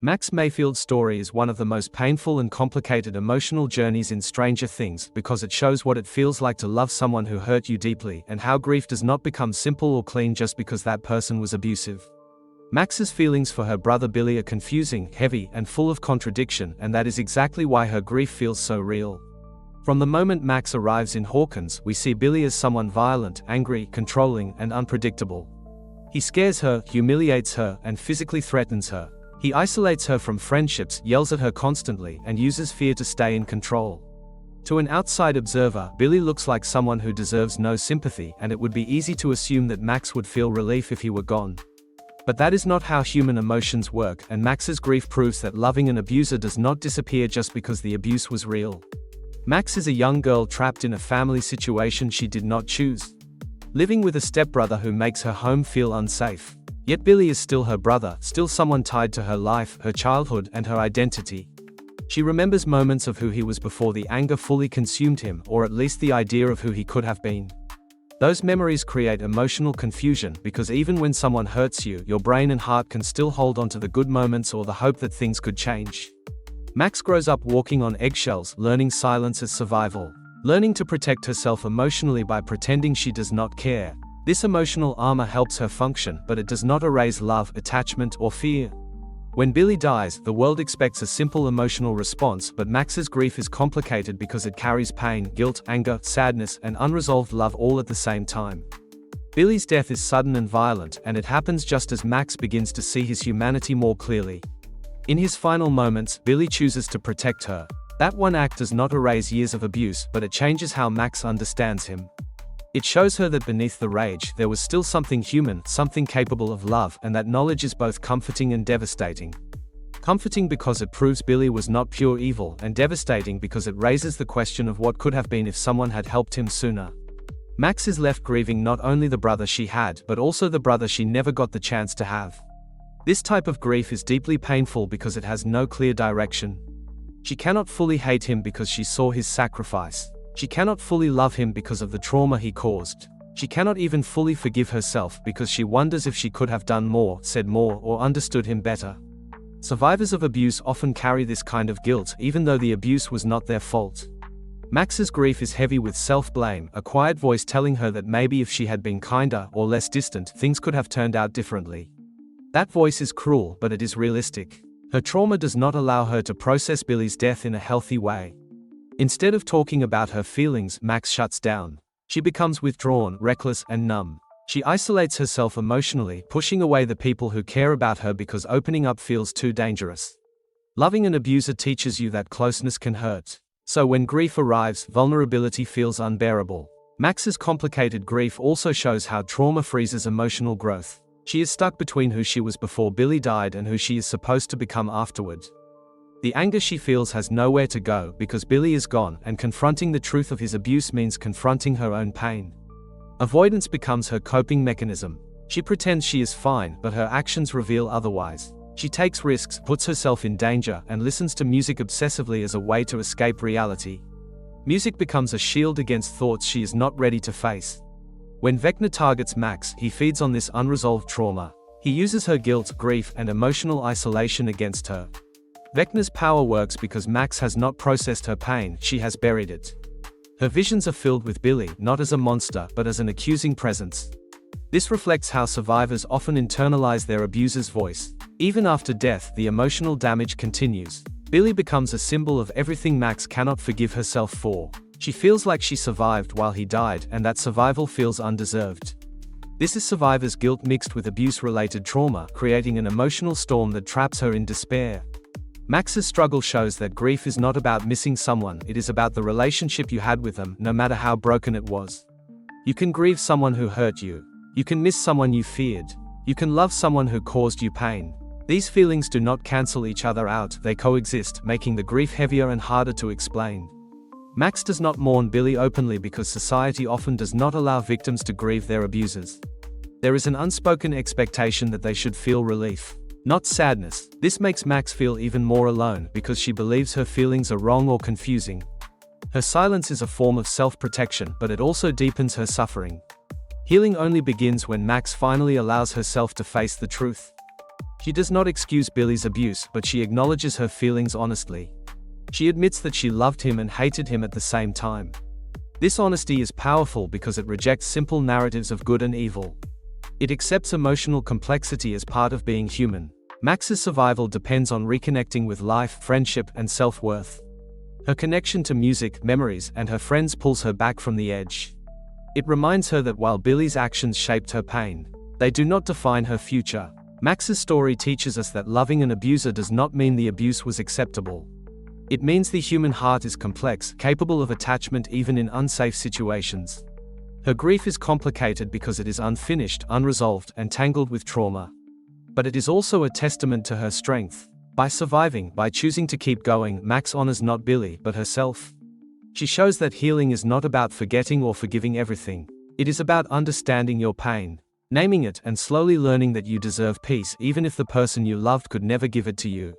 Max Mayfield's story is one of the most painful and complicated emotional journeys in Stranger Things because it shows what it feels like to love someone who hurt you deeply and how grief does not become simple or clean just because that person was abusive. Max's feelings for her brother Billy are confusing, heavy, and full of contradiction, and that is exactly why her grief feels so real. From the moment Max arrives in Hawkins, we see Billy as someone violent, angry, controlling, and unpredictable. He scares her, humiliates her, and physically threatens her. He isolates her from friendships, yells at her constantly, and uses fear to stay in control. To an outside observer, Billy looks like someone who deserves no sympathy, and it would be easy to assume that Max would feel relief if he were gone. But that is not how human emotions work, and Max's grief proves that loving an abuser does not disappear just because the abuse was real. Max is a young girl trapped in a family situation she did not choose, living with a stepbrother who makes her home feel unsafe. Yet Billy is still her brother, still someone tied to her life, her childhood, and her identity. She remembers moments of who he was before the anger fully consumed him, or at least the idea of who he could have been. Those memories create emotional confusion because even when someone hurts you, your brain and heart can still hold on to the good moments or the hope that things could change. Max grows up walking on eggshells, learning silence as survival, learning to protect herself emotionally by pretending she does not care. This emotional armor helps her function, but it does not erase love, attachment, or fear. When Billy dies, the world expects a simple emotional response, but Max's grief is complicated because it carries pain, guilt, anger, sadness, and unresolved love all at the same time. Billy's death is sudden and violent, and it happens just as Max begins to see his humanity more clearly. In his final moments, Billy chooses to protect her. That one act does not erase years of abuse, but it changes how Max understands him. It shows her that beneath the rage, there was still something human, something capable of love, and that knowledge is both comforting and devastating. Comforting because it proves Billy was not pure evil, and devastating because it raises the question of what could have been if someone had helped him sooner. Max is left grieving not only the brother she had, but also the brother she never got the chance to have. This type of grief is deeply painful because it has no clear direction. She cannot fully hate him because she saw his sacrifice. She cannot fully love him because of the trauma he caused. She cannot even fully forgive herself because she wonders if she could have done more, said more, or understood him better. Survivors of abuse often carry this kind of guilt, even though the abuse was not their fault. Max's grief is heavy with self-blame, a quiet voice telling her that maybe if she had been kinder or less distant, things could have turned out differently. That voice is cruel, but it is realistic. Her trauma does not allow her to process Billy's death in a healthy way. Instead of talking about her feelings, Max shuts down. She becomes withdrawn, reckless, and numb. She isolates herself emotionally, pushing away the people who care about her because opening up feels too dangerous. Loving an abuser teaches you that closeness can hurt. So when grief arrives, vulnerability feels unbearable. Max's complicated grief also shows how trauma freezes emotional growth. She is stuck between who she was before Billy died and who she is supposed to become afterward. The anger she feels has nowhere to go because Billy is gone, and confronting the truth of his abuse means confronting her own pain. Avoidance becomes her coping mechanism. She pretends she is fine, but her actions reveal otherwise. She takes risks, puts herself in danger, and listens to music obsessively as a way to escape reality. Music becomes a shield against thoughts she is not ready to face. When Vecna targets Max, he feeds on this unresolved trauma. He uses her guilt, grief, and emotional isolation against her. Vecna's power works because Max has not processed her pain, she has buried it. Her visions are filled with Billy, not as a monster, but as an accusing presence. This reflects how survivors often internalize their abuser's voice. Even after death, the emotional damage continues. Billy becomes a symbol of everything Max cannot forgive herself for. She feels like she survived while he died, and that survival feels undeserved. This is survivor's guilt mixed with abuse-related trauma, creating an emotional storm that traps her in despair. Max's struggle shows that grief is not about missing someone, it is about the relationship you had with them, no matter how broken it was. You can grieve someone who hurt you. You can miss someone you feared. You can love someone who caused you pain. These feelings do not cancel each other out, they coexist, making the grief heavier and harder to explain. Max does not mourn Billy openly because society often does not allow victims to grieve their abusers. There is an unspoken expectation that they should feel relief, not sadness. This makes Max feel even more alone because she believes her feelings are wrong or confusing. Her silence is a form of self-protection, but it also deepens her suffering. Healing only begins when Max finally allows herself to face the truth. She does not excuse Billy's abuse, but she acknowledges her feelings honestly. She admits that she loved him and hated him at the same time. This honesty is powerful because it rejects simple narratives of good and evil. It accepts emotional complexity as part of being human. Max's survival depends on reconnecting with life, friendship, and self-worth. Her connection to music, memories, and her friends pulls her back from the edge. It reminds her that while Billy's actions shaped her pain, they do not define her future. Max's story teaches us that loving an abuser does not mean the abuse was acceptable. It means the human heart is complex, capable of attachment even in unsafe situations. Her grief is complicated because it is unfinished, unresolved, and tangled with trauma. But it is also a testament to her strength. By surviving, by choosing to keep going, Max honors not Billy, but herself. She shows that healing is not about forgetting or forgiving everything. It is about understanding your pain, naming it, and slowly learning that you deserve peace even if the person you loved could never give it to you.